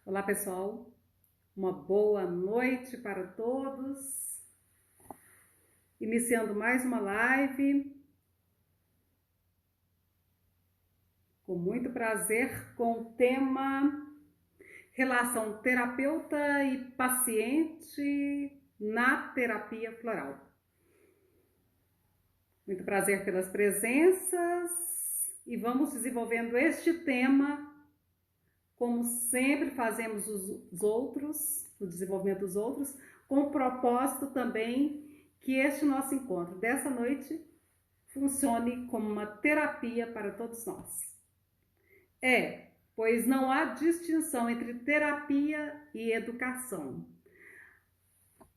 Olá pessoal, uma boa noite para todos. Iniciando mais uma live, com muito prazer, com o tema relação terapeuta e paciente na terapia floral. Muito prazer pelas presenças e vamos desenvolvendo este tema como sempre fazemos os outros, no desenvolvimento dos outros, com o propósito também que este nosso encontro dessa noite funcione como uma terapia para todos nós. Pois não há distinção entre terapia e educação,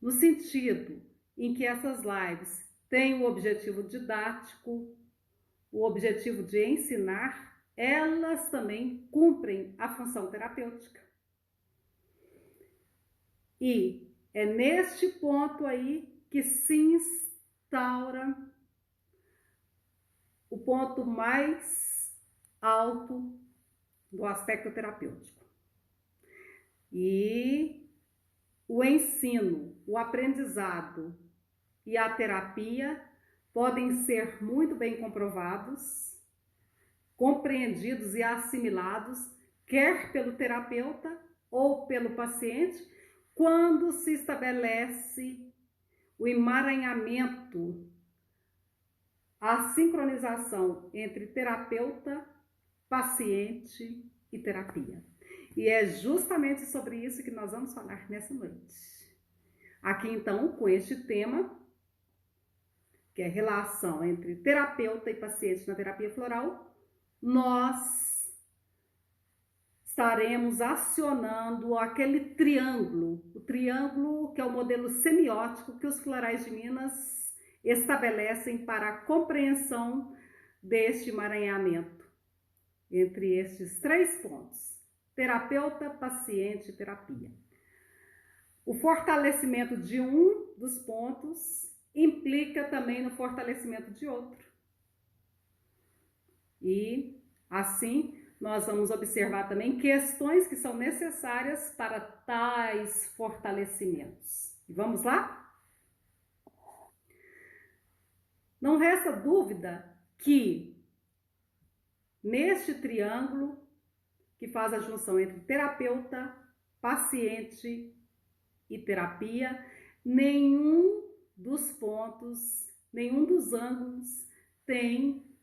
no sentido em que essas lives têm o objetivo didático, o objetivo de ensinar, elas também cumprem a função terapêutica. E é neste ponto aí que se instaura o ponto mais alto do aspecto terapêutico. E o ensino, o aprendizado e a terapia podem ser muito bem comprovados, compreendidos e assimilados, quer pelo terapeuta ou pelo paciente, quando se estabelece o emaranhamento, a sincronização entre terapeuta, paciente e terapia. E é justamente sobre isso que nós vamos falar nessa noite. Aqui então, com este tema, que é a relação entre terapeuta e paciente na terapia floral, nós estaremos acionando aquele triângulo, o triângulo que é o modelo semiótico que os Florais de Minas estabelecem para a compreensão deste emaranhamento entre estes três pontos: terapeuta, paciente e terapia. O fortalecimento de um dos pontos implica também no fortalecimento de outro. E assim nós vamos observar também questões que são necessárias para tais fortalecimentos. E vamos lá? Não resta dúvida que neste triângulo que faz a junção entre terapeuta, paciente e terapia, nenhum dos pontos, nenhum dos ângulos tem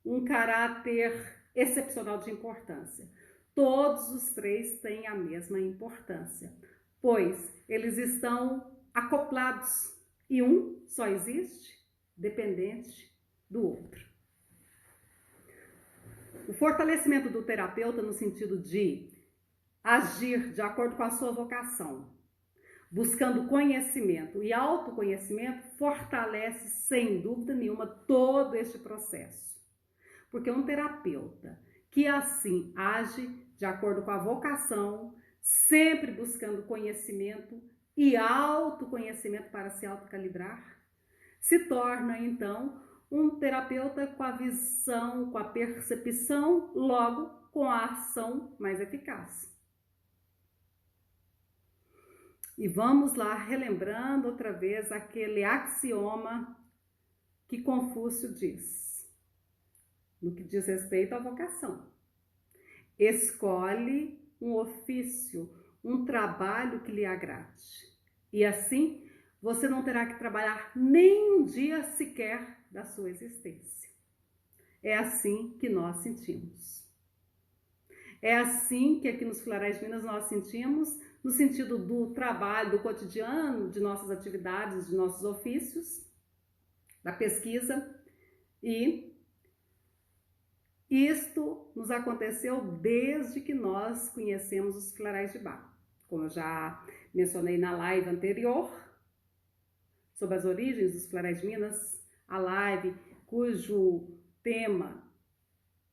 um caráter excepcional de importância. Todos os três têm a mesma importância, pois eles estão acoplados e um só existe dependente do outro. O fortalecimento do terapeuta no sentido de agir de acordo com a sua vocação, buscando conhecimento e autoconhecimento, fortalece sem dúvida nenhuma todo este processo. Porque um terapeuta que assim age de acordo com a vocação, sempre buscando conhecimento e autoconhecimento para se autocalibrar, se torna então um terapeuta com a visão, com a percepção, logo com a ação mais eficaz. E vamos lá relembrando outra vez aquele axioma que Confúcio diz, no que diz respeito à vocação: escolhe um ofício, um trabalho que lhe agrade. E assim, você não terá que trabalhar nem um dia sequer da sua existência. É assim que nós sentimos. É assim que aqui nos Florais de Minas nós sentimos, no sentido do trabalho, do cotidiano, de nossas atividades, de nossos ofícios, da pesquisa. E isto nos aconteceu desde que nós conhecemos os Florais de Bach. Como eu já mencionei na live anterior, sobre as origens dos Florais de Minas, a live cujo tema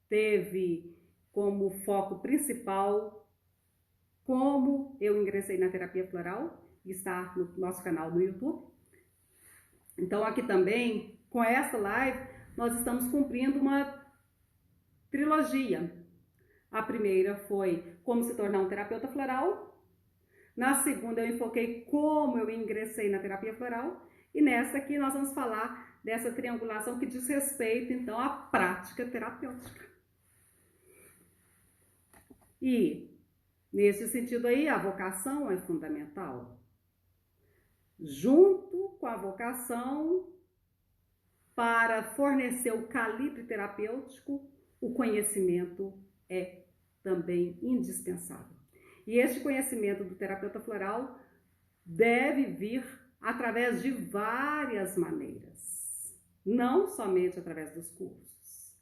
teve como foco principal como eu ingressei na terapia floral, está no nosso canal do YouTube. Então aqui também, com essa live, nós estamos cumprindo uma trilogia, A primeira foi como se tornar um terapeuta floral. Na segunda eu enfoquei como eu ingressei na terapia floral. E nessa aqui nós vamos falar dessa triangulação que diz respeito, então, à prática terapêutica. E, nesse sentido aí, a vocação é fundamental. Junto com a vocação, para fornecer o calibre terapêutico, o conhecimento é também indispensável. E este conhecimento do terapeuta floral deve vir através de várias maneiras, não somente através dos cursos,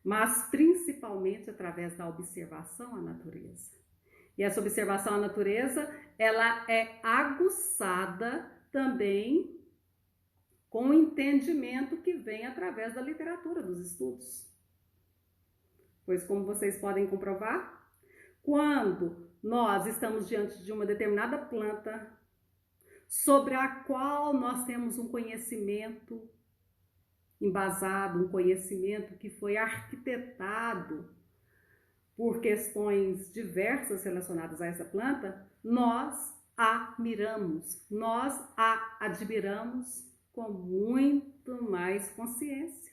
mas principalmente através da observação à natureza. E essa observação à natureza, ela é aguçada também com o entendimento que vem através da literatura, dos estudos. Pois, como vocês podem comprovar, quando nós estamos diante de uma determinada planta sobre a qual nós temos um conhecimento embasado, um conhecimento que foi arquitetado por questões diversas relacionadas a essa planta, nós a miramos, nós a admiramos com muito mais consciência.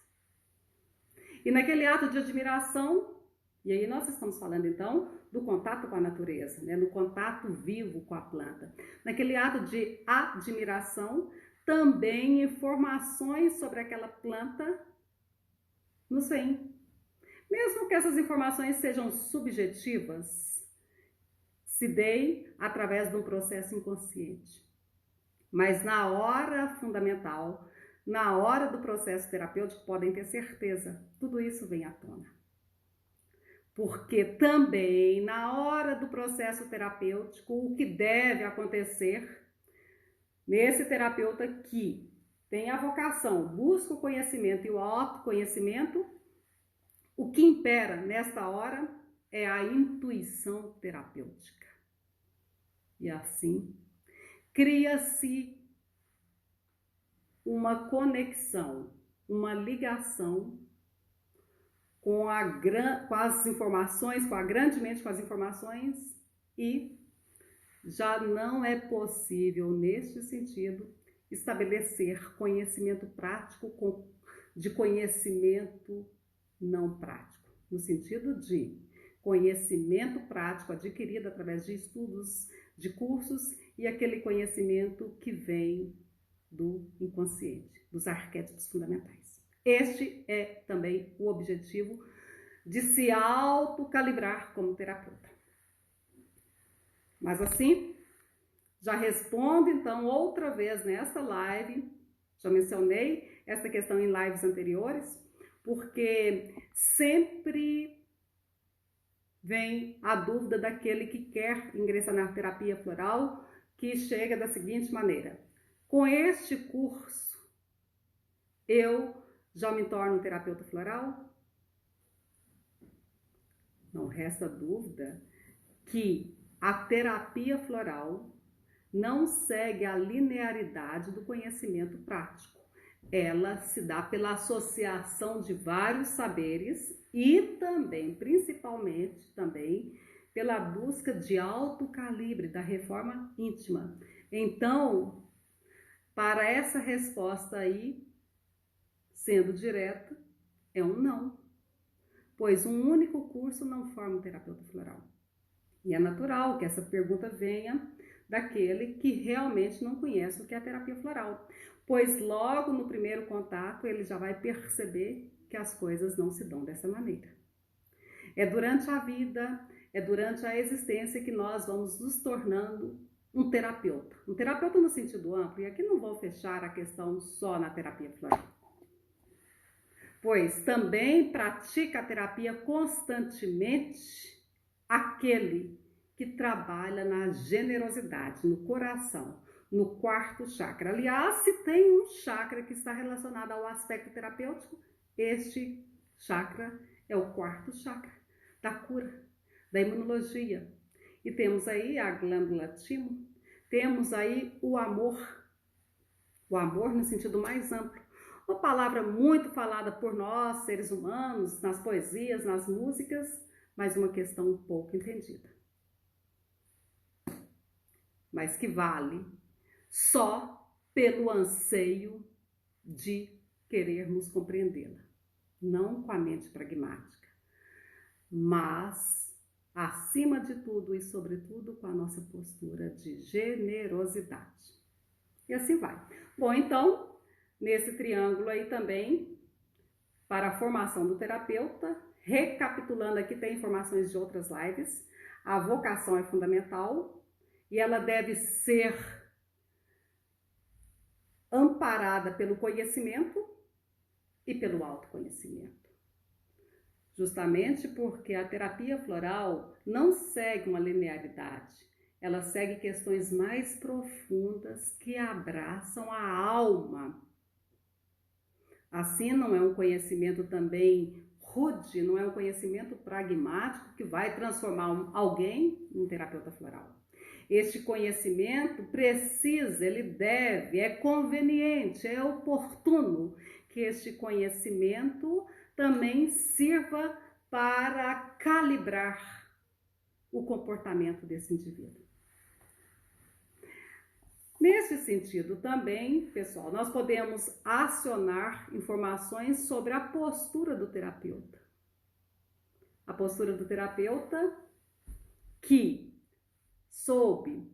E naquele ato de admiração, e aí nós estamos falando então do contato com a natureza, né? No contato vivo com a planta. Naquele ato de admiração, também informações sobre aquela planta nos vêm. Mesmo que essas informações sejam subjetivas, se deem através de um processo inconsciente. Mas na hora fundamental, na hora do processo terapêutico, podem ter certeza, tudo isso vem à tona. Porque também na hora do processo terapêutico, o que deve acontecer nesse terapeuta que tem a vocação, busca o conhecimento e o autoconhecimento, o que impera nesta hora é a intuição terapêutica. E assim, cria-se uma conexão, uma ligação com as informações, grandemente com as informações, e já não é possível, neste sentido, estabelecer conhecimento prático de conhecimento não prático, no sentido de conhecimento prático adquirido através de estudos, de cursos, e aquele conhecimento que vem do inconsciente, dos arquétipos fundamentais. Este é também o objetivo de se autocalibrar como terapeuta. Mas assim, já respondo então outra vez nesta live, já mencionei essa questão em lives anteriores, porque sempre vem a dúvida daquele que quer ingressar na terapia floral, que chega da seguinte maneira: com este curso, eu já me torno um terapeuta floral? Não resta dúvida que a terapia floral não segue a linearidade do conhecimento prático. Ela se dá pela associação de vários saberes e também, principalmente, também pela busca de alto calibre, da reforma íntima. Então, para essa resposta aí, sendo direta, é um não, pois um único curso não forma um terapeuta floral. E é natural que essa pergunta venha daquele que realmente não conhece o que é a terapia floral, pois logo no primeiro contato ele já vai perceber que as coisas não se dão dessa maneira. É durante a vida, é durante a existência que nós vamos nos tornando um terapeuta no sentido amplo, e aqui não vou fechar a questão só na terapia floral, pois também pratica a terapia constantemente aquele que trabalha na generosidade, no coração, no quarto chakra. Aliás, se tem um chakra que está relacionado ao aspecto terapêutico, este chakra é o quarto chakra da cura, da imunologia. E temos aí a glândula timo, temos aí o amor no sentido mais amplo. Uma palavra muito falada por nós, seres humanos, nas poesias, nas músicas, mas uma questão pouco entendida, mas que vale só pelo anseio de querermos compreendê-la, não com a mente pragmática, mas acima de tudo e sobretudo com a nossa postura de generosidade. E assim vai. Bom, então, nesse triângulo aí também, para a formação do terapeuta, recapitulando aqui, tem informações de outras lives, a vocação é fundamental e ela deve ser amparada pelo conhecimento e pelo autoconhecimento. Justamente porque a terapia floral não segue uma linearidade, ela segue questões mais profundas que abraçam a alma. Assim, não é um conhecimento também rude, não é um conhecimento pragmático que vai transformar alguém em um terapeuta floral. Este conhecimento precisa, ele deve, é conveniente, é oportuno que este conhecimento também sirva para calibrar o comportamento desse indivíduo. Nesse sentido também, pessoal, nós podemos acionar informações sobre a postura do terapeuta. A postura do terapeuta que soube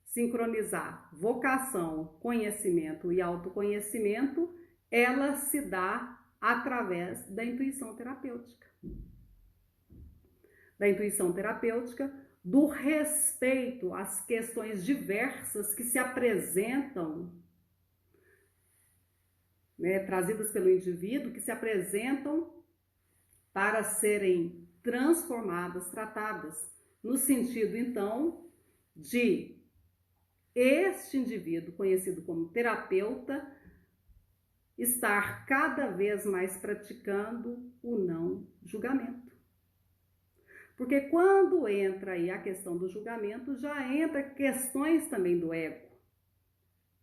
sincronizar vocação, conhecimento e autoconhecimento, ela se dá através da intuição terapêutica. Da intuição terapêutica, do respeito às questões diversas que se apresentam, trazidas pelo indivíduo, que se apresentam para serem transformadas, tratadas, no sentido, então, de este indivíduo, conhecido como terapeuta, estar cada vez mais praticando o não julgamento. Porque quando entra aí a questão do julgamento, já entra questões também do ego.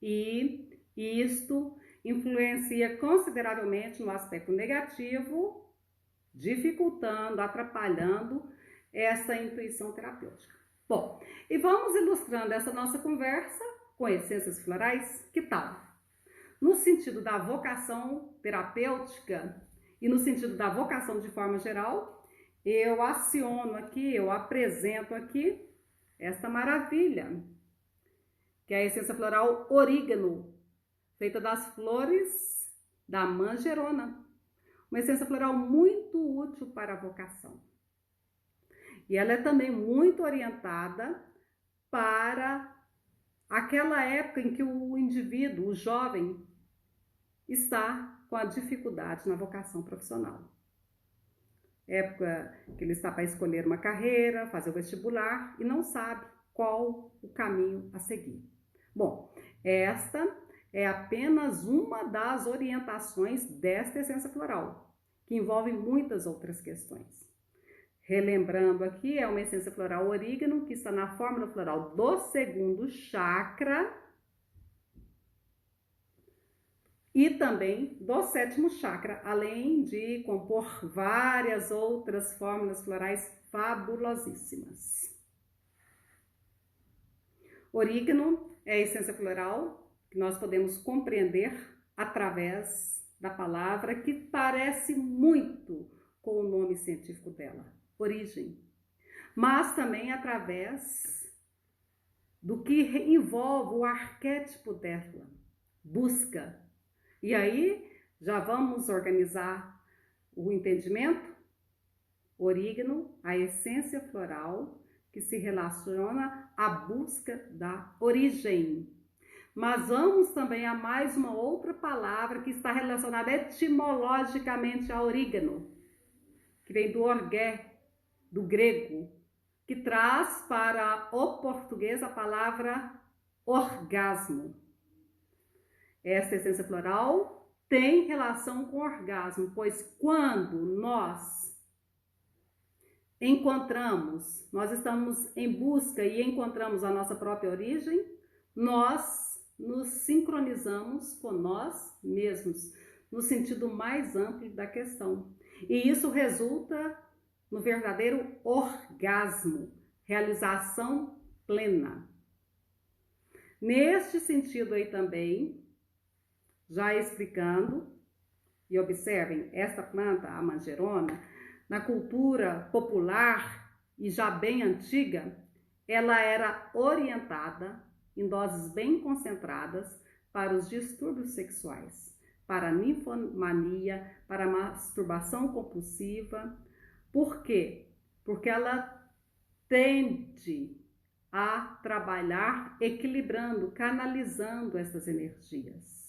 E isto influencia consideravelmente no aspecto negativo, dificultando, atrapalhando essa intuição terapêutica. Bom, e vamos ilustrando essa nossa conversa com essências florais, que tal? No sentido da vocação terapêutica e no sentido da vocação de forma geral, eu aciono aqui, eu apresento aqui esta maravilha, que é a essência floral orégano, feita das flores da manjerona. Uma essência floral muito útil para a vocação. E ela é também muito orientada para aquela época em que o indivíduo, o jovem, está com a dificuldade na vocação profissional. Época que ele está para escolher uma carreira, fazer o vestibular e não sabe qual o caminho a seguir. Bom, esta é apenas uma das orientações desta essência floral, que envolve muitas outras questões. Relembrando aqui, é uma essência floral orégano que está na fórmula floral do segundo chakra e também do sétimo chakra, além de compor várias outras fórmulas florais fabulosíssimas. Orégano é a essência floral que nós podemos compreender através da palavra que parece muito com o nome científico dela, origem, mas também através do que envolve o arquétipo dela, busca. E aí, já vamos organizar o entendimento? Orégano, a essência floral que se relaciona à busca da origem. Mas vamos também a mais uma outra palavra que está relacionada etimologicamente a orégano, que vem do orgué, do grego, que traz para o português a palavra orgasmo. Esta essência floral tem relação com o orgasmo, pois quando nós estamos em busca e encontramos a nossa própria origem, nós nos sincronizamos com nós mesmos, no sentido mais amplo da questão. E isso resulta no verdadeiro orgasmo, realização plena. Neste sentido aí também, já explicando, e observem, esta planta, a manjerona, na cultura popular e já bem antiga, ela era orientada em doses bem concentradas para os distúrbios sexuais, para a ninfomania, para a masturbação compulsiva. Por quê? Porque ela tende a trabalhar equilibrando, canalizando essas energias.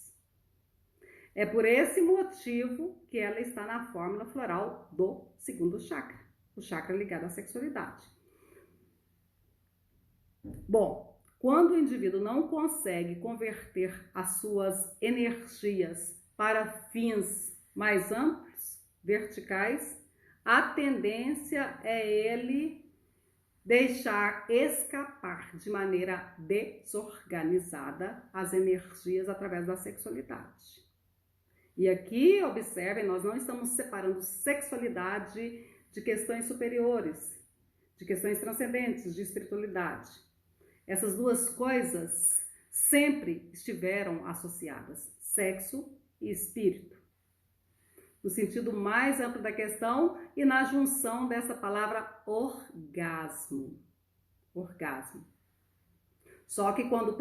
É por esse motivo que ela está na fórmula floral do segundo chakra, o chakra ligado à sexualidade. Bom, quando o indivíduo não consegue converter as suas energias para fins mais amplos, verticais, a tendência é ele deixar escapar de maneira desorganizada as energias através da sexualidade. E aqui, observem, nós não estamos separando sexualidade de questões superiores, de questões transcendentes, de espiritualidade. Essas duas coisas sempre estiveram associadas, sexo e espírito, no sentido mais amplo da questão e na junção dessa palavra orgasmo. Orgasmo. Só que quando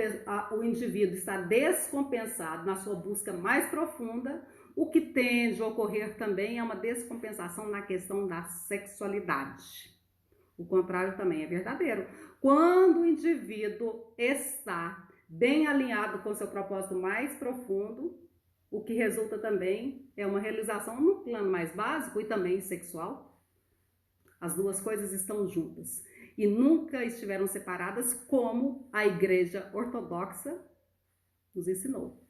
o indivíduo está descompensado na sua busca mais profunda, o que tende a ocorrer também é uma descompensação na questão da sexualidade. O contrário também é verdadeiro. Quando o indivíduo está bem alinhado com seu propósito mais profundo, o que resulta também é uma realização no plano mais básico e também sexual. As duas coisas estão juntas e nunca estiveram separadas, como a Igreja Ortodoxa nos ensinou.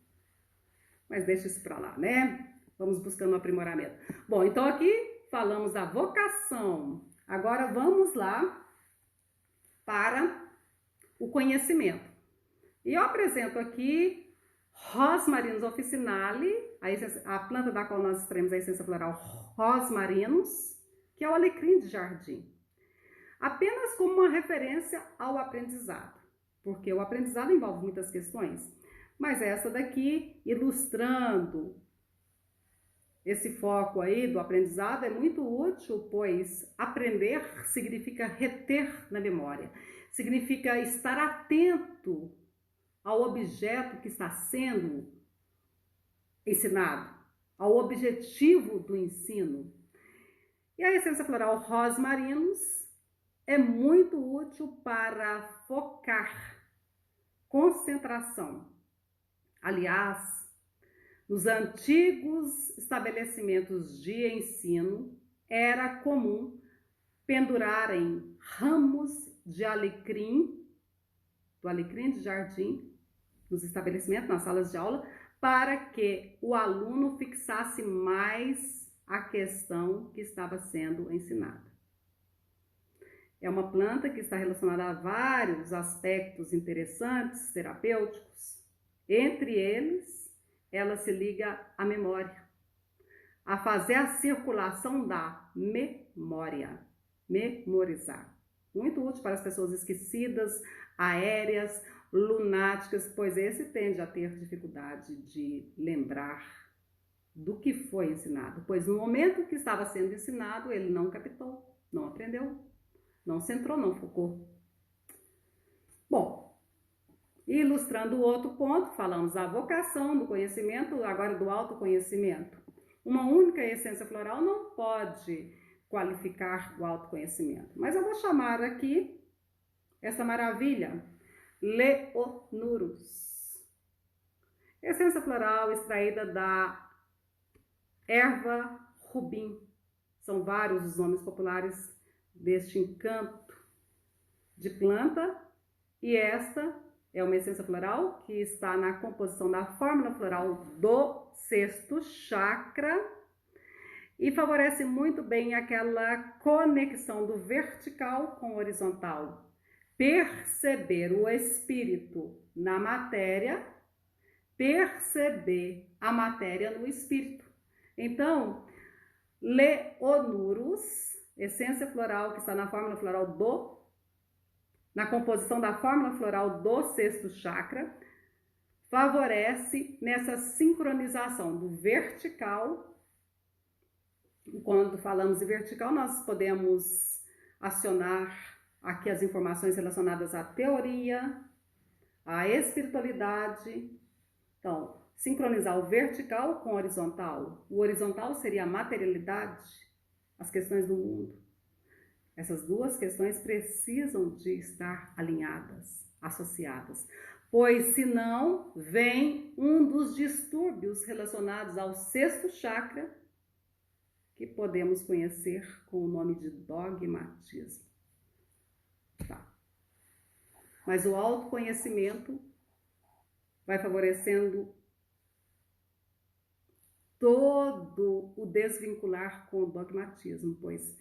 Mas deixa isso para lá, né? Vamos buscando um aprimoramento. Bom, então aqui falamos da vocação. Agora vamos lá para o conhecimento. E eu apresento aqui Rosmarinus officinale, a planta da qual nós extraímos a essência floral Rosmarinus, que é o alecrim de jardim. Apenas como uma referência ao aprendizado, porque o aprendizado envolve muitas questões, mas essa daqui, ilustrando esse foco aí do aprendizado, é muito útil, pois aprender significa reter na memória, significa estar atento ao objeto que está sendo ensinado, ao objetivo do ensino. E a essência floral Rosmarinus é muito útil para focar, concentração. Aliás, nos antigos estabelecimentos de ensino, era comum pendurarem ramos de alecrim, do alecrim de jardim, nos estabelecimentos, nas salas de aula, para que o aluno fixasse mais a questão que estava sendo ensinada. É uma planta que está relacionada a vários aspectos interessantes, terapêuticos. Entre eles, ela se liga à memória, a fazer a circulação da memória, memorizar. Muito útil para as pessoas esquecidas, aéreas, lunáticas, pois esse tende a ter dificuldade de lembrar do que foi ensinado, pois no momento que estava sendo ensinado, ele não captou, não aprendeu. Não centrou, não focou. Bom, ilustrando o outro ponto, falamos da vocação, do conhecimento, agora do autoconhecimento. Uma única essência floral não pode qualificar o autoconhecimento, mas eu vou chamar aqui essa maravilha, Leonurus. Essência floral extraída da erva rubim. São vários os nomes populares deste encanto de planta, e esta é uma essência floral que está na composição da fórmula floral do sexto chakra e favorece muito bem aquela conexão do vertical com o horizontal. Perceber o espírito na matéria, perceber a matéria no espírito. Então, Leonurus essência floral que está na fórmula floral na composição da fórmula floral do sexto chakra, favorece nessa sincronização do vertical. Quando falamos de vertical, nós podemos acionar aqui as informações relacionadas à teoria, à espiritualidade. Então, sincronizar o vertical com o horizontal. O horizontal seria a materialidade, as questões do mundo. Essas duas questões precisam de estar alinhadas, associadas, pois senão vem um dos distúrbios relacionados ao sexto chakra, que podemos conhecer com o nome de dogmatismo. Tá. Mas o autoconhecimento vai favorecendo todo o desvincular com o dogmatismo, pois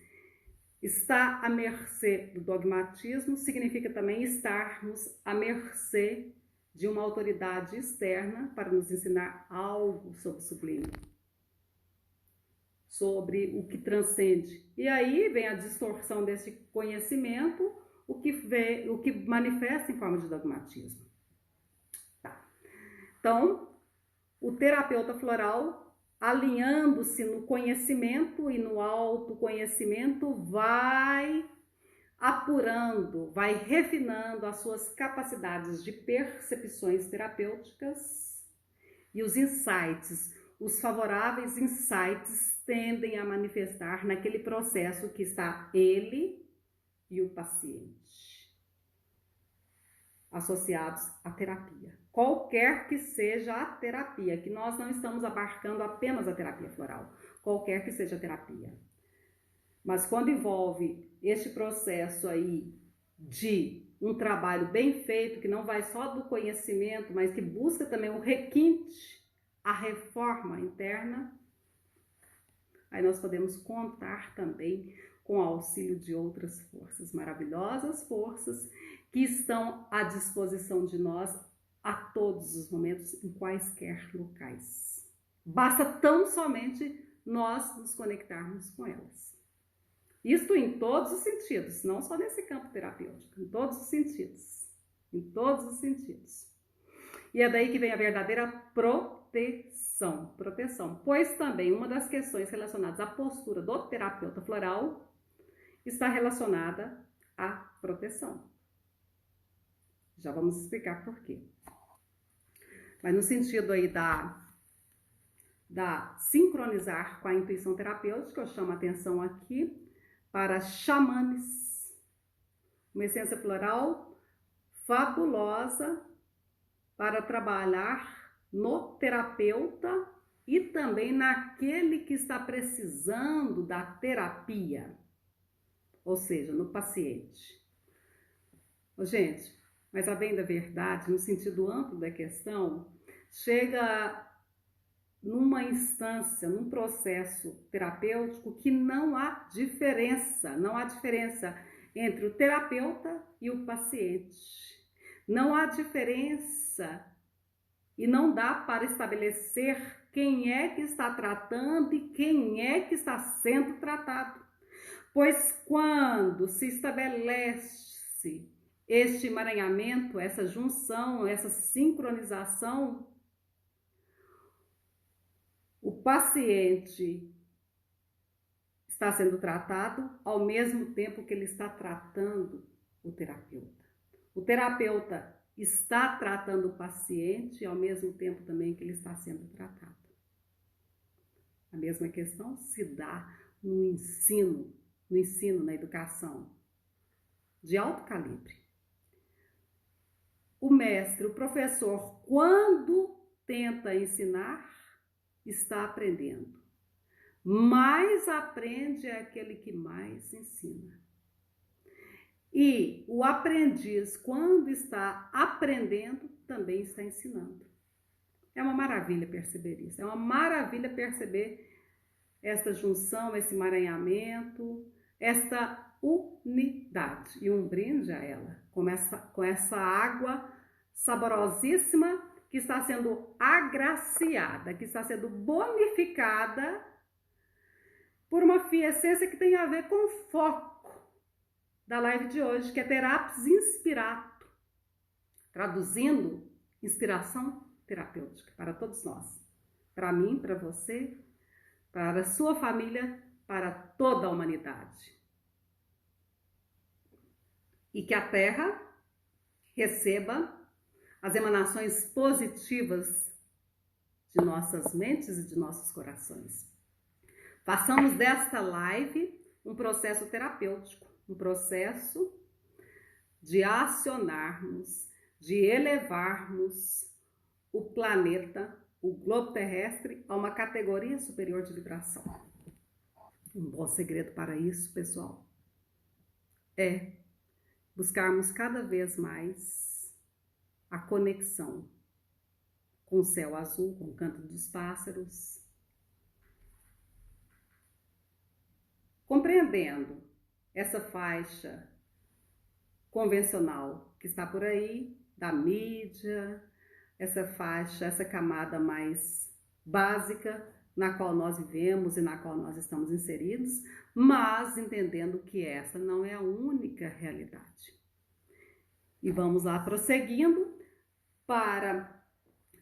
estar à mercê do dogmatismo significa também estarmos à mercê de uma autoridade externa para nos ensinar algo sobre o sublime, sobre o que transcende. E aí vem a distorção desse conhecimento, o que manifesta em forma de dogmatismo. Tá. Então, o terapeuta floral, alinhando-se no conhecimento e no autoconhecimento, vai apurando, vai refinando as suas capacidades de percepções terapêuticas e os insights, os favoráveis insights tendem a manifestar naquele processo que está ele e o paciente, associados à terapia. Qualquer que seja a terapia, que nós não estamos abarcando apenas a terapia floral, qualquer que seja a terapia. Mas quando envolve este processo aí de um trabalho bem feito, que não vai só do conhecimento, mas que busca também o requinte, a reforma interna, aí nós podemos contar também com o auxílio de outras forças, maravilhosas forças que estão à disposição de nós a todos os momentos, em quaisquer locais. Basta tão somente nós nos conectarmos com elas. Isto em todos os sentidos, não só nesse campo terapêutico, em todos os sentidos. Em todos os sentidos. E é daí que vem a verdadeira proteção. Proteção, pois também uma das questões relacionadas à postura do terapeuta floral está relacionada à proteção. Já vamos explicar por quê. Mas no sentido aí da sincronizar com a intuição terapêutica, eu chamo a atenção aqui para chamanes, uma essência floral fabulosa para trabalhar no terapeuta e também naquele que está precisando da terapia, ou seja, no paciente. Gente, mas a bem da verdade, no sentido amplo da questão, chega numa instância, num processo terapêutico que não há diferença entre o terapeuta e o paciente. Não há diferença e não dá para estabelecer quem é que está tratando e quem é que está sendo tratado. Pois quando se estabelece este emaranhamento, essa junção, essa sincronização, o paciente está sendo tratado ao mesmo tempo que ele está tratando o terapeuta. O terapeuta está tratando o paciente ao mesmo tempo também que ele está sendo tratado. A mesma questão se dá no ensino, na educação de alto calibre. O mestre, o professor, quando tenta ensinar, está aprendendo. Mais aprende é aquele que mais ensina. E o aprendiz, quando está aprendendo, também está ensinando. É uma maravilha perceber isso. É uma maravilha perceber esta junção, esse emaranhamento, esta unidade. E um brinde a ela, com essa água saborosíssima que está sendo agraciada, que está sendo bonificada por uma essência que tem a ver com o foco da live de hoje, que é Terapis Inspirato, traduzindo, inspiração terapêutica para todos nós, para mim, para você, para a sua família, para toda a humanidade. E que a Terra receba as emanações positivas de nossas mentes e de nossos corações. Façamos desta live um processo terapêutico, um processo de acionarmos, de elevarmos o planeta, o globo terrestre, a uma categoria superior de vibração. Um bom segredo para isso, pessoal, é buscarmos cada vez mais a conexão com o céu azul, com o canto dos pássaros, compreendendo essa faixa convencional que está por aí, da mídia, essa faixa, essa camada mais básica na qual nós vivemos e na qual nós estamos inseridos, mas entendendo que essa não é a única realidade. E vamos lá prosseguindo para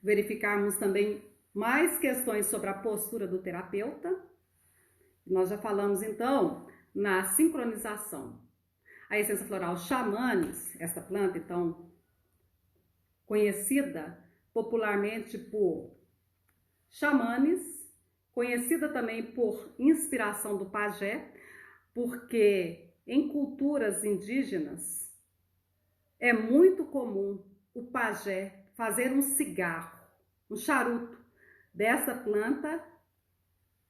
verificarmos também mais questões sobre a postura do terapeuta. Nós já falamos então na sincronização. A essência floral Xamanes, esta planta então conhecida popularmente por xamanes, conhecida também por inspiração do pajé, porque em culturas indígenas é muito comum o pajé fazer um cigarro, um charuto dessa planta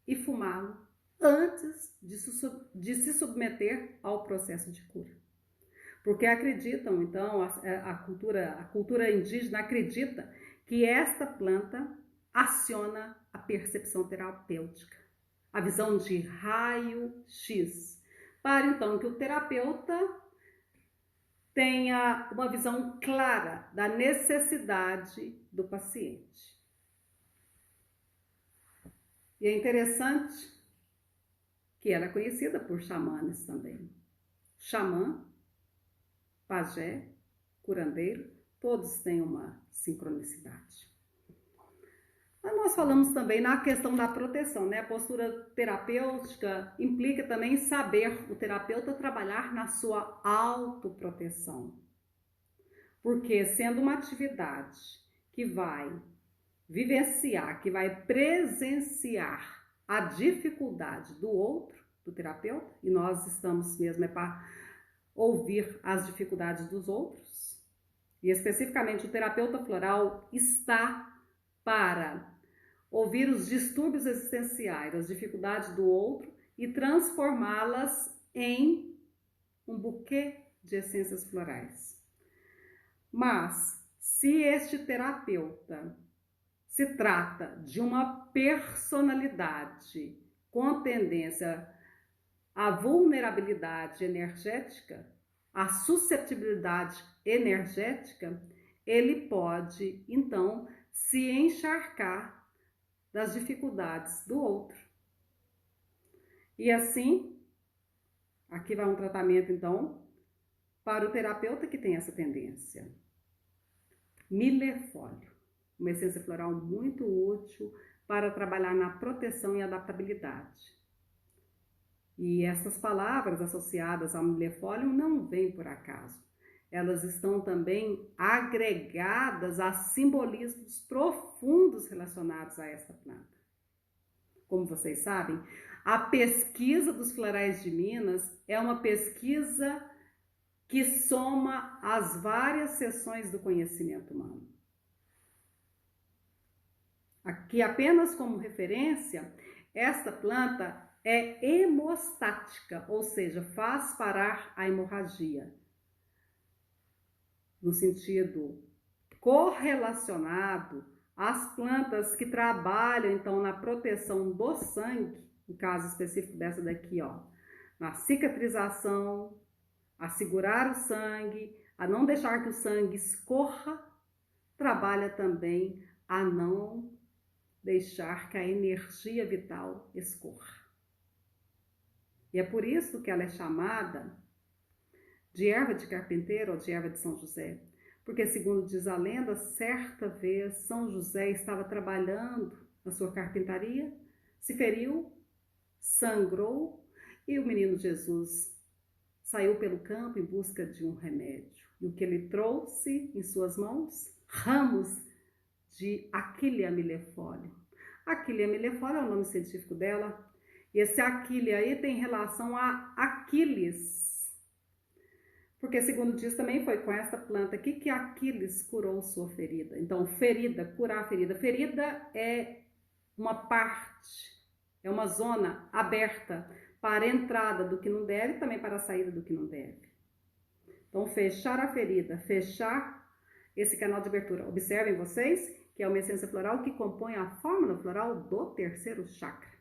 e fumá-lo antes de se submeter ao processo de cura. Porque acreditam, então, a cultura indígena acredita que esta planta aciona a percepção terapêutica, a visão de raio-x, para então que o terapeuta tenha uma visão clara da necessidade do paciente. E é interessante que ela é conhecida por xamanes também. Xamã, pajé, curandeiro, todos têm uma sincronicidade. Mas nós falamos também na questão da proteção, né? A postura terapêutica implica também saber o terapeuta trabalhar na sua autoproteção. Porque sendo uma atividade que vai vivenciar, que vai presenciar a dificuldade do outro, do terapeuta, e nós estamos mesmo para ouvir as dificuldades dos outros, e especificamente o terapeuta floral está para ouvir os distúrbios existenciais, as dificuldades do outro e transformá-las em um buquê de essências florais. Mas se este terapeuta se trata de uma personalidade com tendência à vulnerabilidade energética, à suscetibilidade energética, ele pode, então, se encharcar das dificuldades do outro. E assim, aqui vai um tratamento, então, para o terapeuta que tem essa tendência. Milefólio, uma essência floral muito útil para trabalhar na proteção e adaptabilidade. E essas palavras associadas ao milefólio não vêm por acaso. Elas estão também agregadas a simbolismos profundos relacionados a esta planta. Como vocês sabem, a pesquisa dos florais de Minas é uma pesquisa que soma as várias seções do conhecimento humano. Aqui, apenas como referência, esta planta é hemostática, ou seja, faz parar a hemorragia, no sentido correlacionado às plantas que trabalham, então, na proteção do sangue, no caso específico dessa daqui, ó, na cicatrização, a segurar o sangue, a não deixar que o sangue escorra, trabalha também a não deixar que a energia vital escorra. E é por isso que ela é chamada de erva de carpinteiro ou de erva de São José. Porque, segundo diz a lenda, certa vez São José estava trabalhando na sua carpintaria, se feriu, sangrou e o menino Jesus saiu pelo campo em busca de um remédio. E o que ele trouxe em suas mãos? Ramos de Achillea millefolium. Achillea millefolium é o nome científico dela. E esse Achillea aí tem relação a Aquiles. Porque, segundo diz, também foi com essa planta aqui que Aquiles curou sua ferida. Então, ferida, curar a ferida. Ferida é uma parte, é uma zona aberta para a entrada do que não deve e também para a saída do que não deve. Então, fechar a ferida, fechar esse canal de abertura. Observem vocês que é uma essência floral que compõe a fórmula floral do terceiro chakra.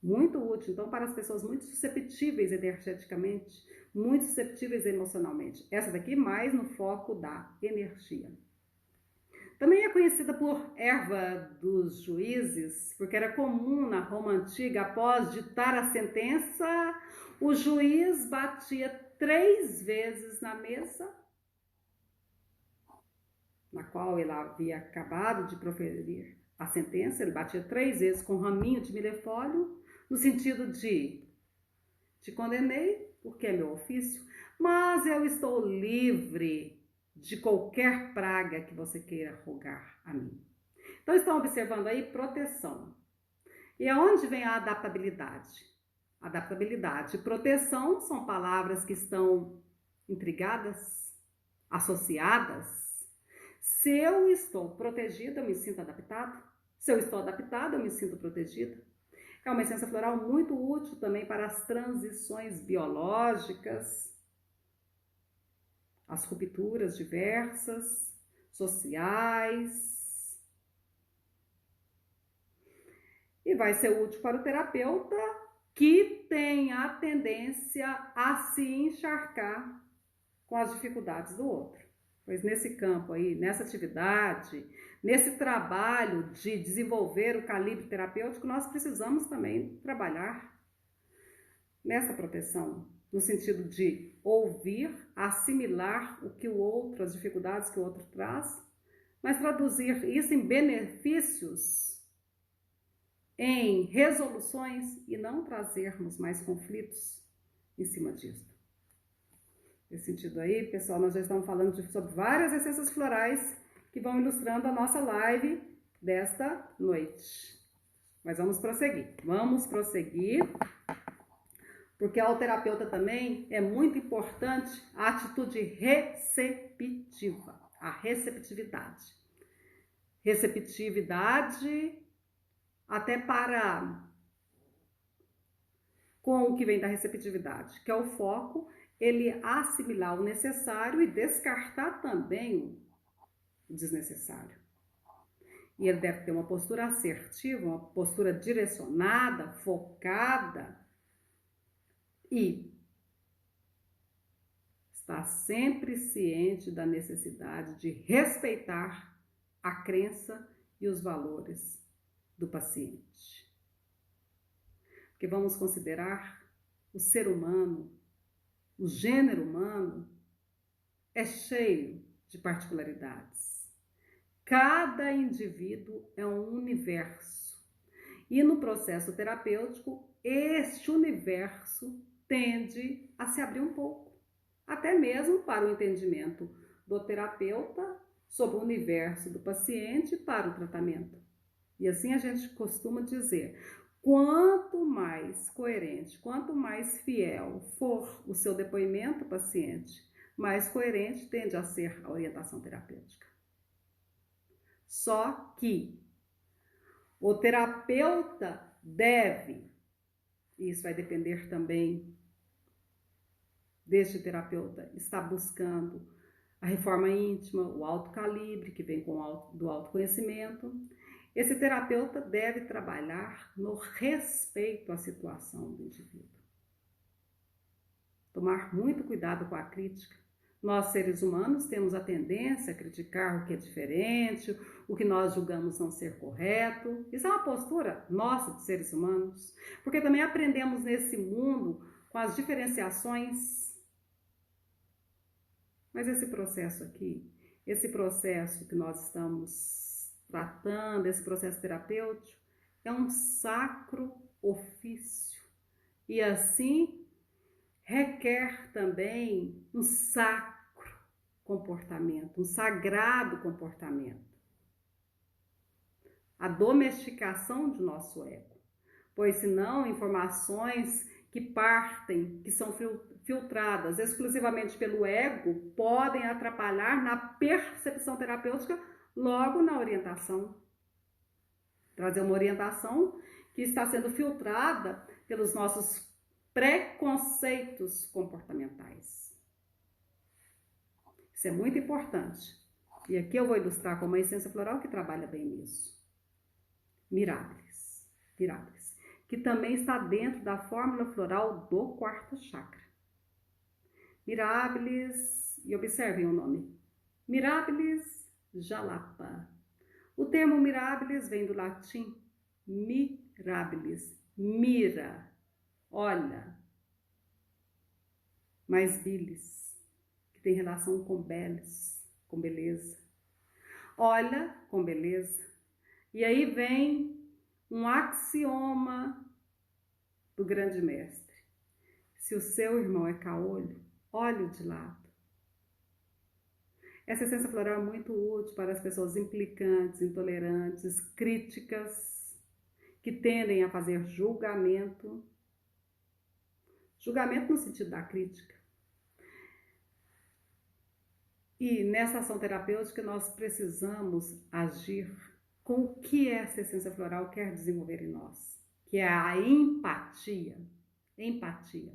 Muito útil, então, para as pessoas muito susceptíveis energeticamente, muito susceptíveis emocionalmente. Essa daqui mais no foco da energia. Também é conhecida por erva dos juízes, porque era comum na Roma antiga, após ditar a sentença, o juiz batia 3 vezes na mesa, na qual ele havia acabado de proferir a sentença. Ele batia 3 vezes com um raminho de milefólio, no sentido de: te condenei, porque é meu ofício, mas eu estou livre de qualquer praga que você queira rogar a mim. Então, estão observando aí proteção. E aonde vem a adaptabilidade? Adaptabilidade e proteção são palavras que estão intrigadas, associadas. Se eu estou protegida, eu me sinto adaptado. Se eu estou adaptada, eu me sinto protegida. É uma essência floral muito útil também para as transições biológicas, as rupturas diversas, sociais. E vai ser útil para o terapeuta que tem a tendência a se encharcar com as dificuldades do outro. Pois nesse campo aí, nessa atividade, nesse trabalho de desenvolver o calibre terapêutico, nós precisamos também trabalhar nessa proteção, no sentido de ouvir, assimilar o que o outro, as dificuldades que o outro traz, mas traduzir isso em benefícios, em resoluções e não trazermos mais conflitos em cima disso. Nesse sentido aí, pessoal, nós já estamos falando sobre várias essências florais que vão ilustrando a nossa live desta noite. Mas vamos prosseguir. Vamos prosseguir, porque ao terapeuta também é muito importante a atitude receptiva, a receptividade. Receptividade até para com o que vem da receptividade, que é o foco, ele assimilar o necessário e descartar também o desnecessário. E ele deve ter uma postura assertiva, uma postura direcionada, focada e estar sempre ciente da necessidade de respeitar a crença e os valores do paciente. Porque vamos considerar o ser humano, o gênero humano é cheio de particularidades. Cada indivíduo é um universo. E no processo terapêutico, este universo tende a se abrir um pouco. Até mesmo para o entendimento do terapeuta sobre o universo do paciente para o tratamento. E assim a gente costuma dizer: quanto mais coerente, quanto mais fiel for o seu depoimento paciente, mais coerente tende a ser a orientação terapêutica. Só que o terapeuta deve, e isso vai depender também deste terapeuta, estar buscando a reforma íntima, o alto calibre, que vem do autoconhecimento. Esse terapeuta deve trabalhar no respeito à situação do indivíduo. Tomar muito cuidado com a crítica, Nós, seres humanos, temos a tendência a criticar o que é diferente, o que nós julgamos não ser correto. Isso é uma postura nossa de seres humanos, porque também aprendemos nesse mundo com as diferenciações. Mas esse processo aqui, esse processo que nós estamos tratando, esse processo terapêutico, é um sacro ofício. E assim requer também um sacro comportamento, um sagrado comportamento. A domesticação de nosso ego. Pois senão informações que partem, que são filtradas exclusivamente pelo ego, podem atrapalhar na percepção terapêutica, logo na orientação. Trazer uma orientação que está sendo filtrada pelos nossos preconceitos comportamentais. Isso é muito importante. E aqui eu vou ilustrar com uma essência floral que trabalha bem nisso. Mirabilis. Mirabilis. Que também está dentro da fórmula floral do quarto chakra. Mirabilis, e observem o nome. Mirabilis jalapa. O termo mirabilis vem do latim mirabilis, mira, olha, mais bilis, que tem relação com belis, com beleza. Olha com beleza. E aí vem um axioma do grande mestre. Se o seu irmão é caolho, olhe-o de lado. Essa essência floral é muito útil para as pessoas implicantes, intolerantes, críticas, que tendem a fazer julgamento. Julgamento no sentido da crítica. E nessa ação terapêutica nós precisamos agir com o que essa essência floral quer desenvolver em nós, que é a empatia. Empatia.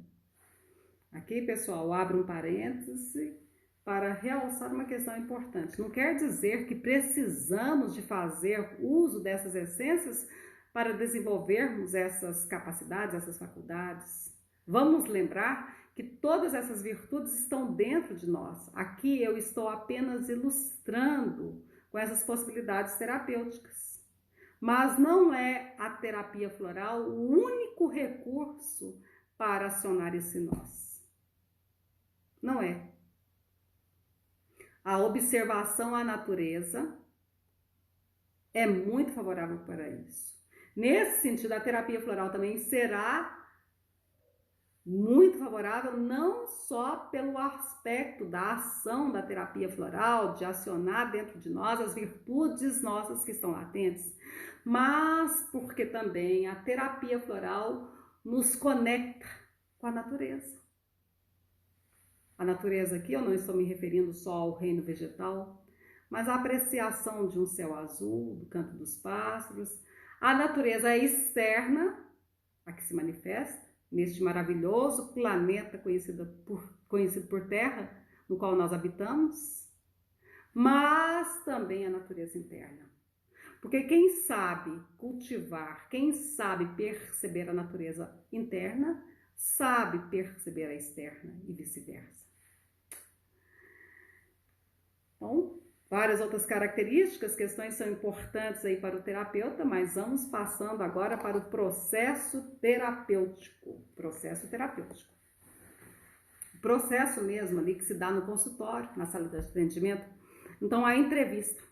Aqui, pessoal, abro um parêntese para realçar uma questão importante. Não quer dizer que precisamos de fazer uso dessas essências para desenvolvermos essas capacidades, essas faculdades. Vamos lembrar que todas essas virtudes estão dentro de nós. Aqui eu estou apenas ilustrando com essas possibilidades terapêuticas. Mas não é a terapia floral o único recurso para acionar isso em nós. Não é. A observação à natureza é muito favorável para isso. Nesse sentido, a terapia floral também será muito favorável, não só pelo aspecto da ação da terapia floral, de acionar dentro de nós as virtudes nossas que estão latentes, mas porque também a terapia floral nos conecta com a natureza. A natureza aqui, eu não estou me referindo só ao reino vegetal, mas a apreciação de um céu azul, do canto dos pássaros, a natureza externa, a que se manifesta neste maravilhoso planeta conhecido por Terra, no qual nós habitamos, mas também a natureza interna. Porque quem sabe cultivar, quem sabe perceber a natureza interna, sabe perceber a externa e vice-versa. Então, várias outras características, questões são importantes aí para o terapeuta, mas vamos passando agora para o processo terapêutico. Processo terapêutico. O processo mesmo ali que se dá no consultório, na sala de atendimento. Então, a entrevista.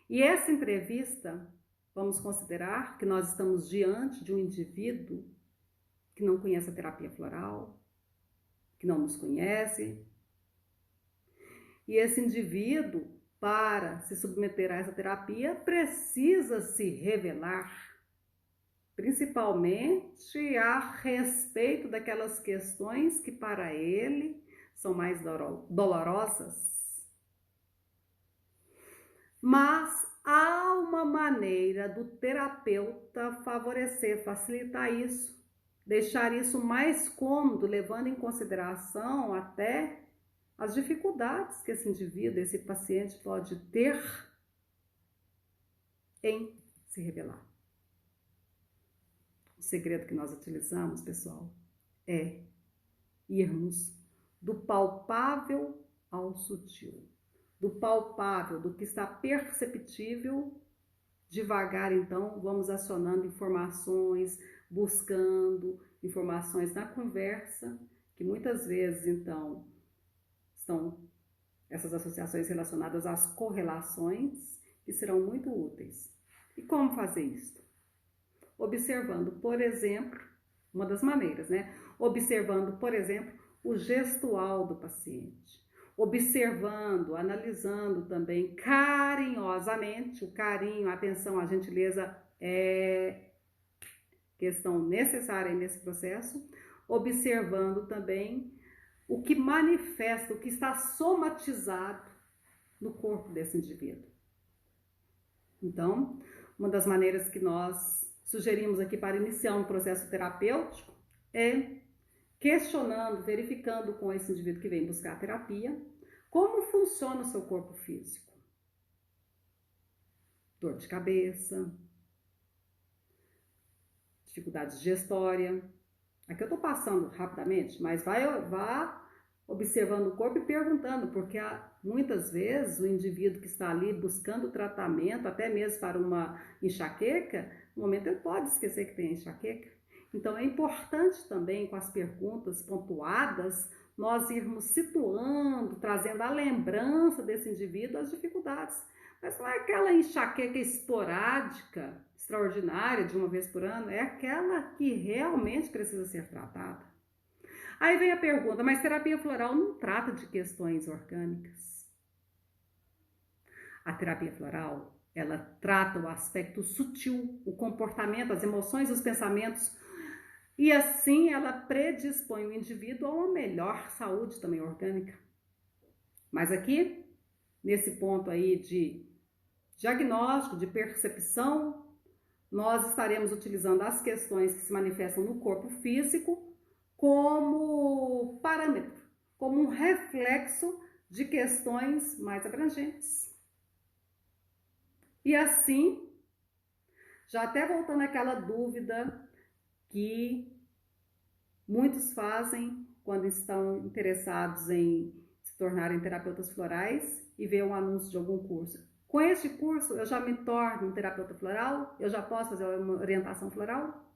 E essa entrevista, vamos considerar que nós estamos diante de um indivíduo que não conhece a terapia floral, que não nos conhece. E esse indivíduo, para se submeter a essa terapia, precisa se revelar, principalmente a respeito daquelas questões que para ele são mais dolorosas. Mas há uma maneira do terapeuta favorecer, facilitar isso, deixar isso mais cômodo, levando em consideração até as dificuldades que esse indivíduo, esse paciente pode ter em se revelar. O segredo que nós utilizamos, pessoal, é irmos do palpável ao sutil, do palpável, do que está perceptível. Devagar, então, vamos acionando informações, buscando informações na conversa, que muitas vezes, então, estão essas associações relacionadas às correlações, que serão muito úteis. E como fazer isso? Observando, por exemplo, uma das maneiras, né? Observando, por exemplo, o gestual do paciente. Observando, analisando também carinhosamente, o carinho, a atenção, a gentileza é questão necessária nesse processo. Observando também o que manifesta, o que está somatizado no corpo desse indivíduo. Então, uma das maneiras que nós sugerimos aqui para iniciar um processo terapêutico é questionando, verificando com esse indivíduo que vem buscar a terapia, como funciona o seu corpo físico. Dor de cabeça, dificuldade digestória. Aqui eu estou passando rapidamente, mas vá observando o corpo e perguntando, porque muitas vezes o indivíduo que está ali buscando tratamento, até mesmo para uma enxaqueca, no momento ele pode esquecer que tem enxaqueca. Então é importante também, com as perguntas pontuadas, nós irmos situando, trazendo a lembrança desse indivíduo as dificuldades. Mas não é aquela enxaqueca esporádica, extraordinária, de uma vez por ano, é aquela que realmente precisa ser tratada. Aí vem a pergunta, mas terapia floral não trata de questões orgânicas? A terapia floral, ela trata o aspecto sutil, o comportamento, as emoções, os pensamentos, e assim ela predispõe o indivíduo a uma melhor saúde também orgânica. Mas aqui, nesse ponto aí de diagnóstico, de percepção, nós estaremos utilizando as questões que se manifestam no corpo físico como parâmetro, como um reflexo de questões mais abrangentes. E assim, já até voltando àquela dúvida que muitos fazem quando estão interessados em se tornarem terapeutas florais e ver um anúncio de algum curso. Com este curso, eu já me torno um terapeuta floral? Eu já posso fazer uma orientação floral?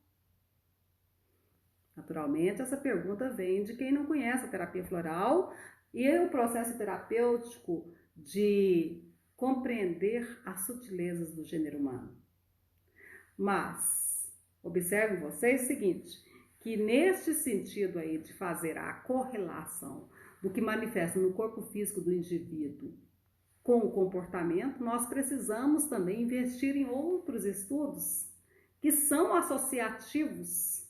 Naturalmente, essa pergunta vem de quem não conhece a terapia floral e o processo terapêutico de compreender as sutilezas do gênero humano. Mas, observem vocês o seguinte, que neste sentido aí de fazer a correlação do que manifesta no corpo físico do indivíduo com o comportamento, nós precisamos também investir em outros estudos que são associativos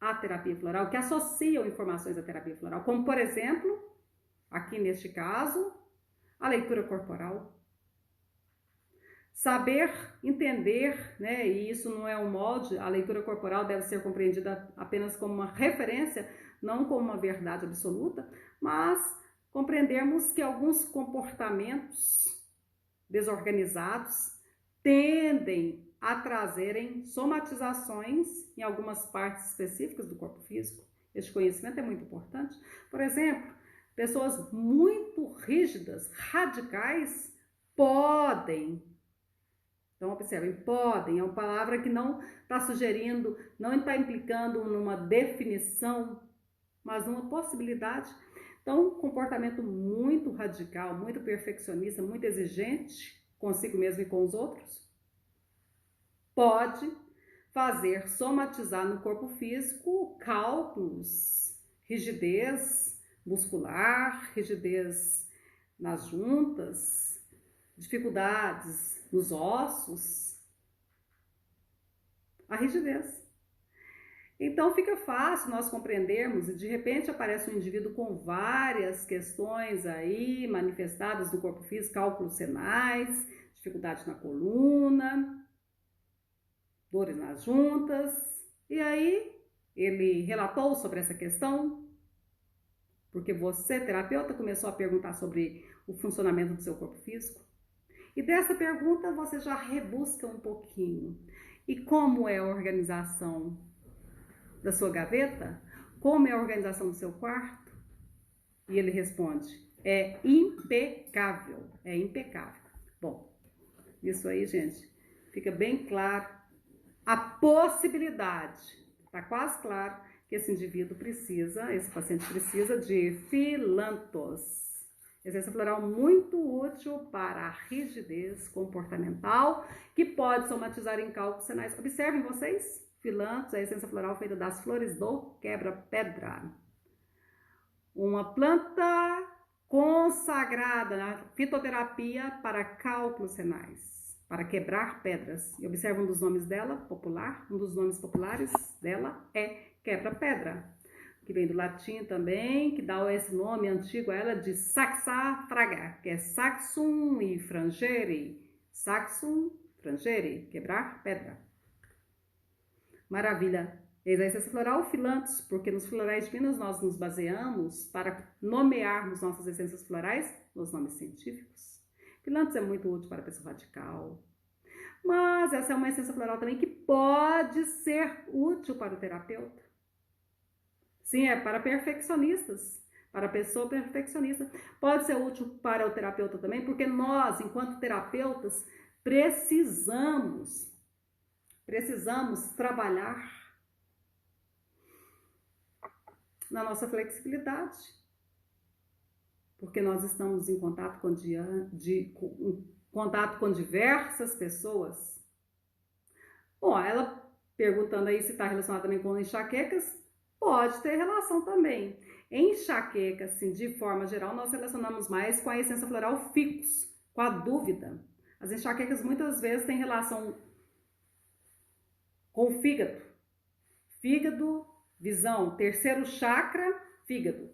à terapia floral, que associam informações à terapia floral, como por exemplo, aqui neste caso, a leitura corporal. Saber entender, né, e isso não é um molde, a leitura corporal deve ser compreendida apenas como uma referência, não como uma verdade absoluta, mas compreendermos que alguns comportamentos desorganizados tendem a trazerem somatizações em algumas partes específicas do corpo físico. Este conhecimento é muito importante. Por exemplo, pessoas muito rígidas, radicais, podem. Então, observem, podem, é uma palavra que não está sugerindo, não está implicando numa definição, mas numa possibilidade. Então, um comportamento muito radical, muito perfeccionista, muito exigente consigo mesmo e com os outros, pode fazer somatizar no corpo físico cálculos, rigidez muscular, rigidez nas juntas, dificuldades nos ossos, a rigidez. Então fica fácil nós compreendermos e de repente aparece um indivíduo com várias questões aí manifestadas no corpo físico, cálculos senais, dificuldade na coluna, dores nas juntas, e aí ele relatou sobre essa questão, porque você, terapeuta, começou a perguntar sobre o funcionamento do seu corpo físico. E dessa pergunta você já rebusca um pouquinho. E como é a organização da sua gaveta? Como é a organização do seu quarto? E ele responde: é impecável, é impecável. Bom, isso aí, gente, fica bem claro a possibilidade, tá quase claro que esse indivíduo precisa, esse paciente precisa de filantos. Essência floral muito útil para a rigidez comportamental, que pode somatizar em cálculos senais. Observem vocês, filantos, a essência floral feita das flores do quebra-pedra. Uma planta consagrada na fitoterapia para cálculos senais, para quebrar pedras. E observa um dos nomes dela, popular, um dos nomes populares dela é quebra-pedra, que vem do latim também, que dá esse nome antigo a ela de saxifraga, que é saxum e frangere. Saxum, frangere, quebrar pedra. Maravilha! Eis a essência floral filantos, porque nos florais divinos nós nos baseamos para nomearmos nossas essências florais nos nomes científicos. Filantos é muito útil para a pessoa radical, mas essa é uma essência floral também que pode ser útil para o terapeuta. Sim, é para perfeccionistas, para a pessoa perfeccionista. Pode ser útil para o terapeuta também, porque nós, enquanto terapeutas, precisamos trabalhar na nossa flexibilidade, porque nós estamos em contato com diversas pessoas. Bom, ela perguntando aí se está relacionado também com enxaquecas, pode ter relação também. Enxaqueca, assim, de forma geral, nós relacionamos mais com a essência floral ficus, com a dúvida. As enxaquecas muitas vezes têm relação com o fígado. Fígado, visão, terceiro chakra, fígado,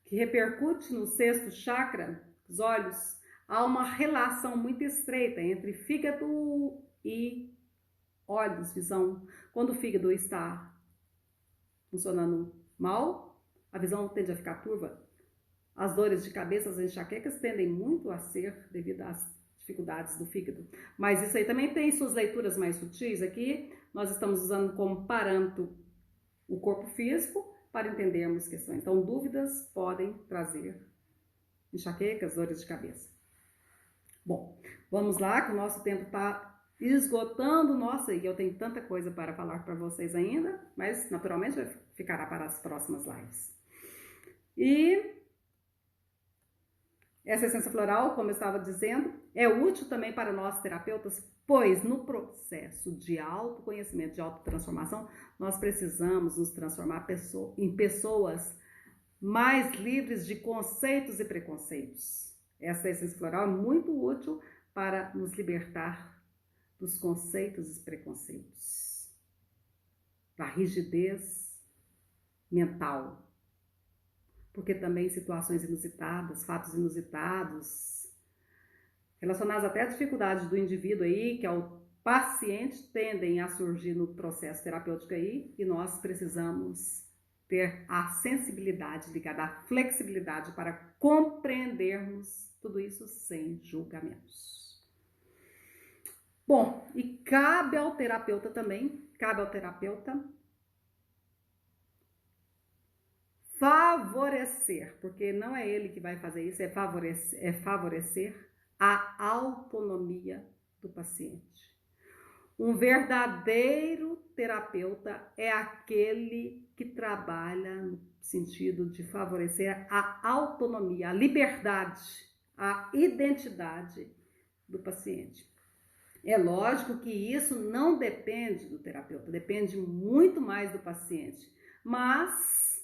que repercute no sexto chakra, os olhos. Há uma relação muito estreita entre fígado e olhos, visão. Quando o fígado está funcionando mal, a visão tende a ficar turva. As dores de cabeça, as enxaquecas tendem muito a ser devido às dificuldades do fígado. Mas isso aí também tem suas leituras mais sutis. Aqui nós estamos usando como parâmetro o corpo físico para entendermos questões. Então, dúvidas podem trazer enxaquecas, dores de cabeça. Bom, vamos lá, que o nosso tempo está esgotando. Nossa, e eu tenho tanta coisa para falar para vocês ainda, mas naturalmente ficará para as próximas lives. E essa essência floral, como eu estava dizendo, é útil também para nós terapeutas, pois no processo de autoconhecimento, de autotransformação, nós precisamos nos transformar em pessoas mais livres de conceitos e preconceitos. Essa essência floral é muito útil para nos libertar dos conceitos e preconceitos, da rigidez mental. Porque também situações inusitadas, fatos inusitados, relacionados até à dificuldade do indivíduo aí, que é o paciente, tendem a surgir no processo terapêutico aí, e nós precisamos ter a sensibilidade ligada à flexibilidade para compreendermos tudo isso sem julgamentos. Bom, e cabe ao terapeuta também, favorecer, porque não é ele que vai fazer isso, é favorecer a autonomia do paciente. Um verdadeiro terapeuta é aquele que trabalha no sentido de favorecer a autonomia, a liberdade, a identidade do paciente. É lógico que isso não depende do terapeuta, depende muito mais do paciente, mas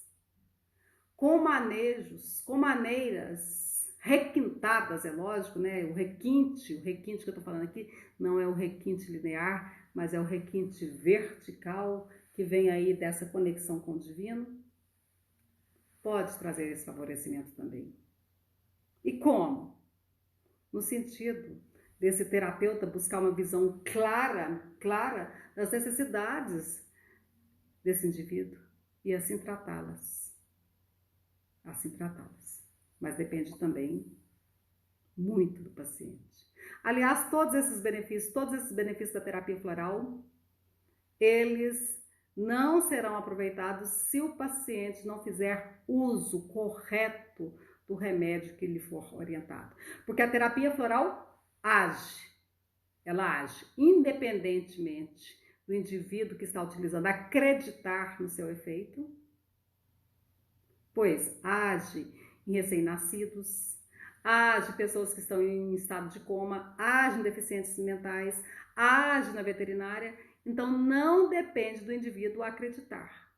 com manejos, com maneiras requintadas, é lógico, né? O requinte que eu tô falando aqui não é o requinte linear, mas é o requinte vertical, que vem aí dessa conexão com o divino, pode trazer esse favorecimento também. E como? No sentido desse terapeuta buscar uma visão clara das necessidades desse indivíduo e assim tratá-las. Mas depende também muito do paciente. Aliás, todos esses benefícios da terapia floral, eles não serão aproveitados se o paciente não fizer uso correto do remédio que lhe for orientado. Porque a terapia floral age, ela age independentemente do indivíduo que está utilizando acreditar no seu efeito, pois age em recém-nascidos, age em pessoas que estão em estado de coma, age em deficientes mentais, age na veterinária. Então, não depende do indivíduo acreditar.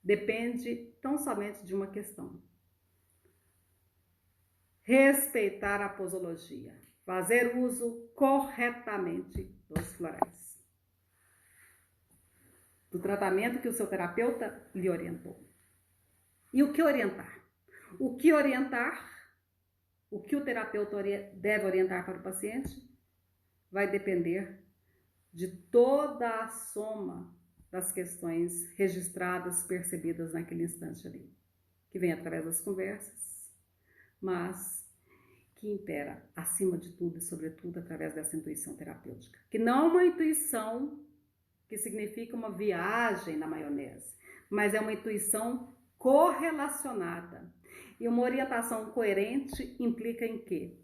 Depende tão somente de uma questão: respeitar a posologia, fazer uso corretamente dos florais, do tratamento que o seu terapeuta lhe orientou. E o que orientar? O que orientar, o que o terapeuta deve orientar para o paciente, vai depender de toda a soma das questões registradas, percebidas naquele instante ali, que vem através das conversas, mas que impera acima de tudo e sobretudo através dessa intuição terapêutica, que não é uma intuição que significa uma viagem na maionese, mas é uma intuição correlacionada. E uma orientação coerente implica em quê?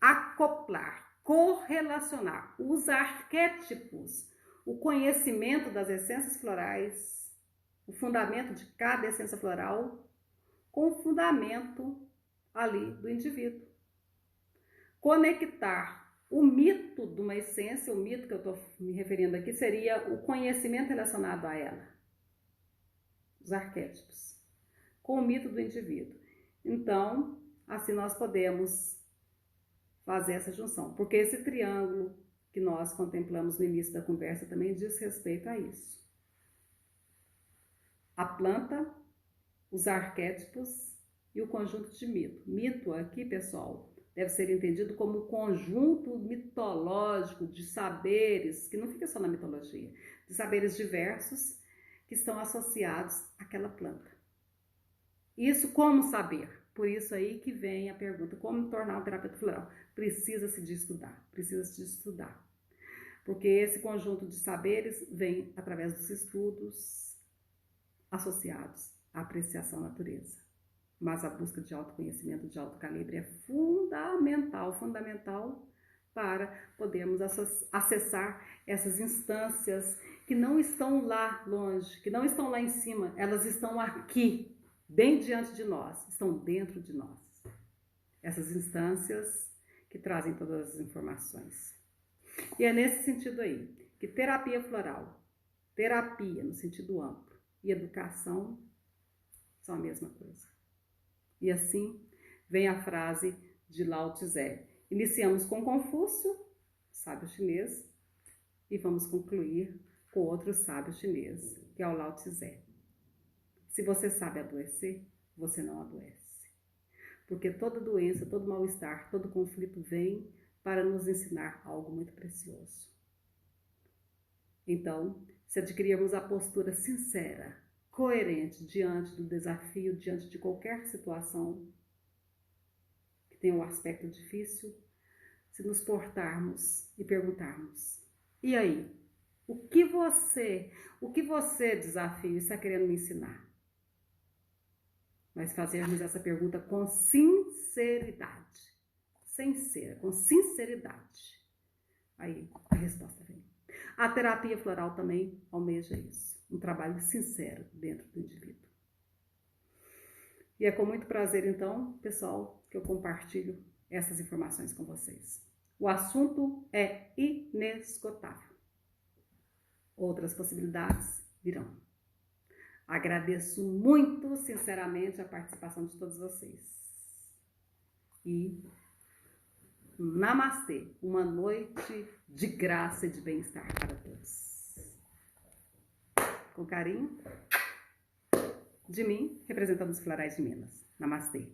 Acoplar, correlacionar os arquétipos, o conhecimento das essências florais, o fundamento de cada essência floral, com o fundamento ali do indivíduo. Conectar o mito de uma essência, o mito que eu estou me referindo aqui, seria o conhecimento relacionado a ela, os arquétipos, com o mito do indivíduo. Então, assim nós podemos fazer essa junção, porque esse triângulo que nós contemplamos no início da conversa também diz respeito a isso. A planta, os arquétipos e o conjunto de mito. Mito aqui, pessoal, deve ser entendido como um conjunto mitológico de saberes, que não fica só na mitologia, de saberes diversos que estão associados àquela planta. Isso como saber? Por isso aí que vem a pergunta: como tornar um terapeuta floral? Precisa-se de estudar, precisa-se de estudar. Porque esse conjunto de saberes vem através dos estudos associados à apreciação da natureza. Mas a busca de autoconhecimento de alto calibre é fundamental para podermos acessar essas instâncias que não estão lá longe, que não estão lá em cima, elas estão aqui, bem diante de nós, estão dentro de nós. Essas instâncias que trazem todas as informações. E é nesse sentido aí que terapia floral, terapia no sentido amplo e educação são a mesma coisa. E assim vem a frase de Lao Tse. Iniciamos com Confúcio, sábio chinês, e vamos concluir com outro sábio chinês, que é o Lao Tse. Se você sabe adoecer, você não adoece. Porque toda doença, todo mal-estar, todo conflito vem para nos ensinar algo muito precioso. Então, se adquirirmos a postura sincera, coerente diante do desafio, diante de qualquer situação que tenha um aspecto difícil, se nos portarmos e perguntarmos: e aí? O que você, desafio, está querendo me ensinar? Mas fazermos essa pergunta com sinceridade. Com sinceridade. Aí a resposta vem. A terapia floral também almeja isso. Um trabalho sincero dentro do indivíduo. E é com muito prazer, então, pessoal, que eu compartilho essas informações com vocês. O assunto é inesgotável. Outras possibilidades virão. Agradeço muito, sinceramente, a participação de todos vocês. E namastê, uma noite de graça e de bem-estar para todos. Com carinho, de mim, representando os Florais de Minas. Namastê.